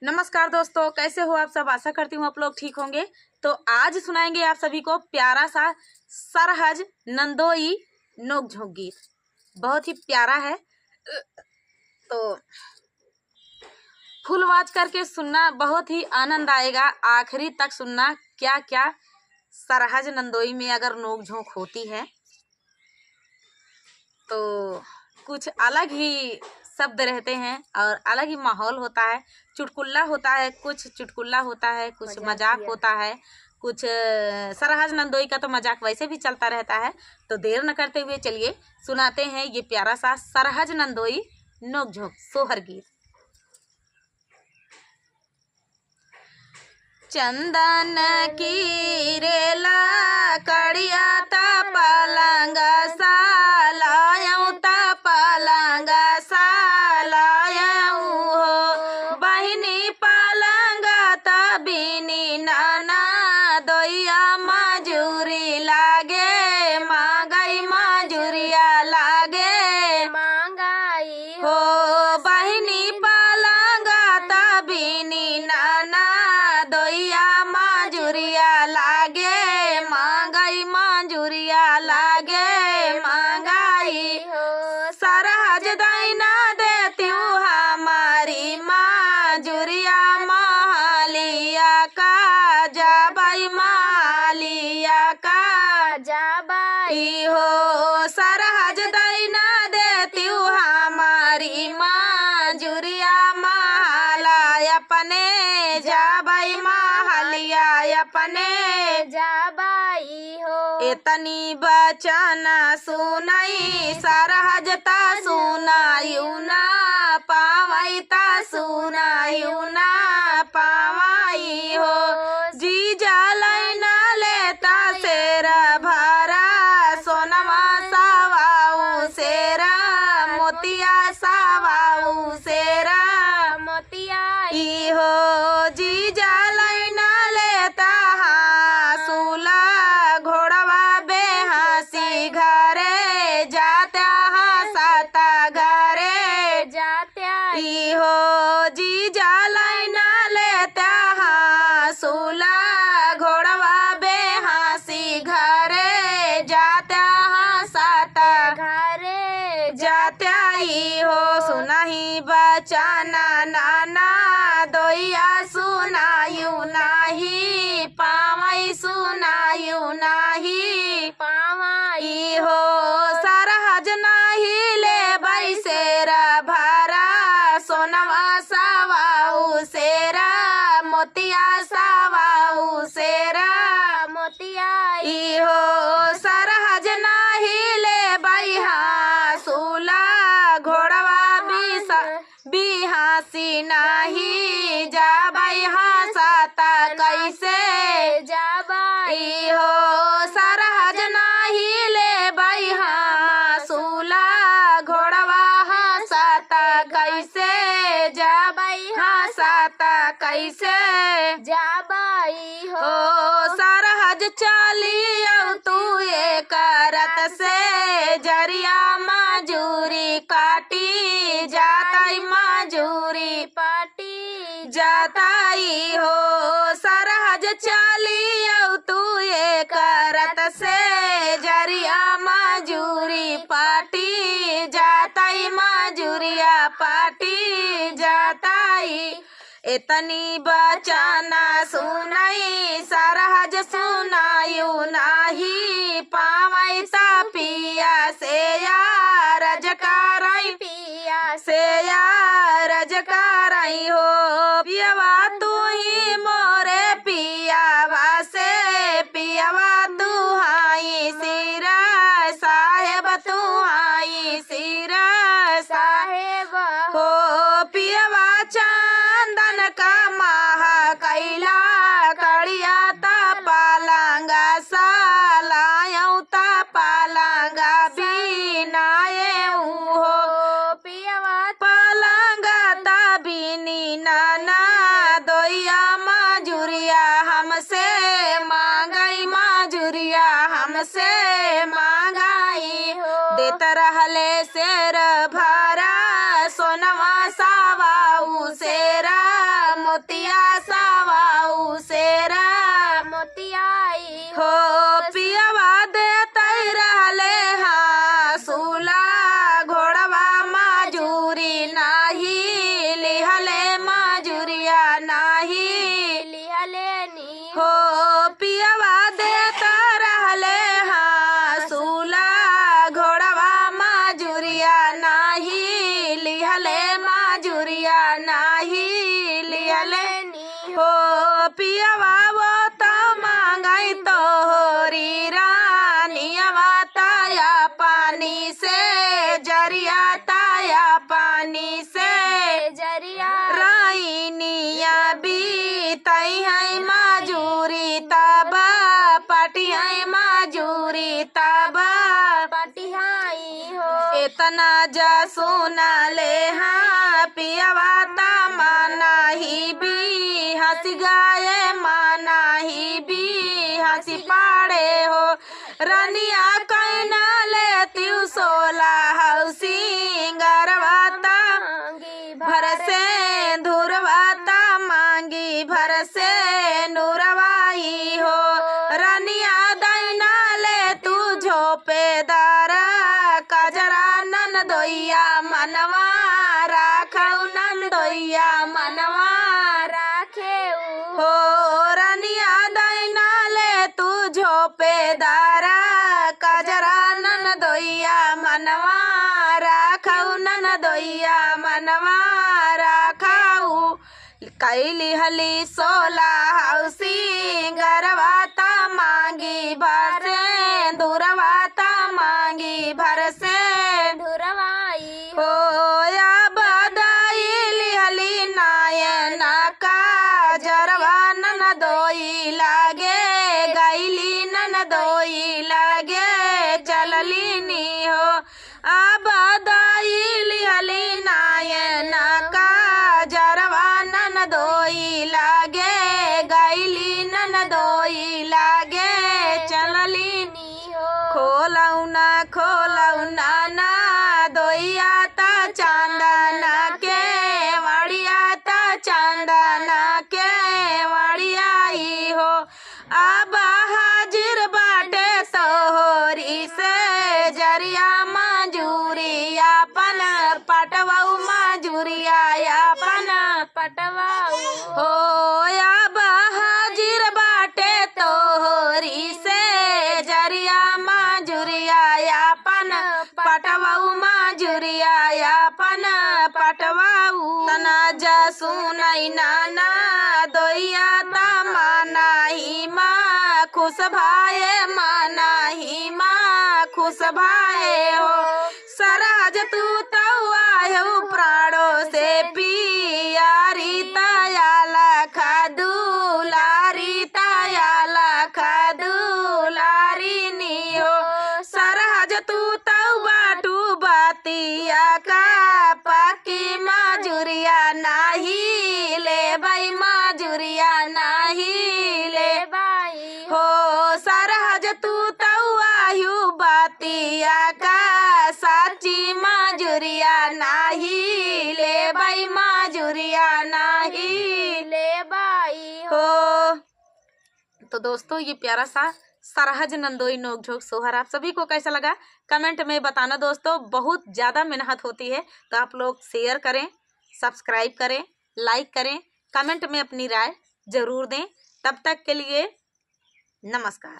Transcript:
नमस्कार दोस्तों, कैसे हो आप सब। आशा करती हूँ आप लोग ठीक होंगे। तो आज सुनाएंगे आप सभी को प्यारा सा सरहज नंदोई नोक-झोंक गीत। बहुत ही प्यारा है, तो फुल आवाज करके सुनना, बहुत ही आनंद आएगा। आखिरी तक सुनना क्या क्या सरहज नंदोई में अगर नोक झोंक होती है तो कुछ अलग ही शब्द रहते हैं और अलग ही माहौल होता है। चुटकुल्ला होता है, कुछ चुटकुल्ला होता है, कुछ मजाक होता है, कुछ सरहज नंदोई का तो मजाक वैसे भी चलता रहता है। तो देर न करते हुए चलिए सुनाते हैं ये प्यारा सा सरहज नंदोई नोक झोंक सोहर गीत। चंदन की रेला कड़िया पलंग सालायऊ पलंग सालायऊ हो बहिनी पलंग तबिनी नाना दोइया मजूरी लागे मांगई मजूरिया लागे मांगाई हो बहिनी पलंग तबिनी नाना दोइया मजूरिया लागे मांगई मजूरिया लागे मांगाई हो सरहज दैना देती हूँ हमारी मजूरिया मालिया का जाबाई मालिया का जाबाई हो सरहज दैना देती हूँ हमारी मजूरिया माला अपने जाबाई मालिया अपने जाबाई हो इतनी बचन सुनाई सरहज ता सुनायु ना पावई ता सुनायु ना पावई हो जी जालई ना लेता शेर भरा सोनवा सावाऊ शेरा मोतिया सावाऊ शेरा मोतियाई हो जी जालई ना लेता हासूला घोड़वा बेहसी घरे जाता हंसता घरे जात्याई हो जी जालई ना लेता हासूला घोड़वा बेहसी घरे जाता हंसता घरे जात्याई हो सुनाही बचाना नाना दोइया सुनायु नाही पावई सुनायु नाही पावाई हो सरहज नाही ले बैसेर भारा सोनवा सावाऊ शेरा मोतिया सावाऊ शेरा मोतियाई हो सरहज नाही ले बैहा सूला घोड़वा बिहासी नाही जाबाई हंसता कैसे जाबाई हो सरहज नाही ले बैहा सूला घोड़वा हंसता कैसे जाबाई हंसता कैसे जाबाई हो हो सरहज चली तू ये करत से जरिया मजूरी काटी जाताई मजूरी पाटी जाताई हो सरहज चली तू ये करत से जरिया मजूरी पाटी जाताई मजूरिया पाटी जाताई इतनी बचाना सुनाई सरहज सुनायु नाही पावई ता पिया से यार जकारई पिया से यार जकारई हो पियवा तू ही मोरे पियावा से पियवा दुहाई सिरा साहेब तुहाई सिरा साहेब हो पियवा चंदन का माह कैला कड़िया पालंगा सालायऊ पालंगा बिनाए हो पियवा पालंगा तबिनी नाना दोइया मजूरिया हमसे मांगई मजूरिया हमसे मांगाई देत रहले शेर भरा सोनवा सावाऊ शेरा मोतिया सवाऊ सेरा मोतियाई हो पियवा देते रहले हाँ सूला घोड़वा मजूरी नाही लिहले मजूरिया नाही लिहलेनी हो पियवा देता रहले हाँ सूला घोड़वा मजूरिया नाही लिहले मजूरिया नाही लिहले हो पियवा वो तो मांगाई तोहरी रानियवा ताया पानी से जरिया ताया पानी से जरिया राइनिया बीतई है मजूरी तबा पाटी है मजूरी तबा पटिहाई हो इतना जा सुना ले हाँ पियवा ता माना ही भी हंसी गाये माना ही भी हंसी पाड़े हो रनिया कहना लेती सोला हौसी गरवाता मांगी भर से धुरवाता मांगी भर से नूरवाई हो रनिया दैना ले तू झोपेदार कजरा नन दोइया मनवा राखौ नन दोइया मनवा राखे हो रनिया दैना ले तू झोपेदार कजरा नन दोइया मनवा राखौ नन दोइया मनवा राखौ कैली हली सोला हौसी गरवाता मांगी भर से दूरवाता मांगी भर से धुरवाई हो या बदाई लिहली नायना का जरवा नन दोई लागे गैली नन दोई लागे चलली नी हो आबादाई लिहली नायना का जरवा नन दोई लागे गैली नन दोई लागे चलली नी हो खोलौना ना दोइया ता चांदना के वड़िया ता चांदना के वड़ियाई हो अब हाजिर बाटे तोहरी से जरिया मजूरी अपन पटवाऊ मजूरिया अपन पटवाऊ हो अब हाजिर बाटे तोहरी से जरिया मजूरिया अपन पटवाऊ मजूरिया अपन पटवाऊ तना जा सुनई नाना दोइया ता माना ही माँ खुश भाए माना ही माँ खुश भाए हो सराज तू तो आयो प्राणों से पियारी तयाला खादू लारी तयाला खादू लारी नी हो सरहज तू तो बाटू बातिया का पाकी मजूरिया नाही ले भाई मजूरिया नाही ले बाई हो सरहज तू तो आयु बातिया का साची मजूरिया नाही ले भाई मजूरिया नाही ले बाई हो। तो दोस्तों ये प्यारा सा सरहज नंदोई नोकझोंक सोहर आप सभी को कैसा लगा कमेंट में बताना दोस्तों। बहुत ज़्यादा मेहनत होती है तो आप लोग शेयर करें, सब्सक्राइब करें, लाइक करें, कमेंट में अपनी राय ज़रूर दें। तब तक के लिए नमस्कार।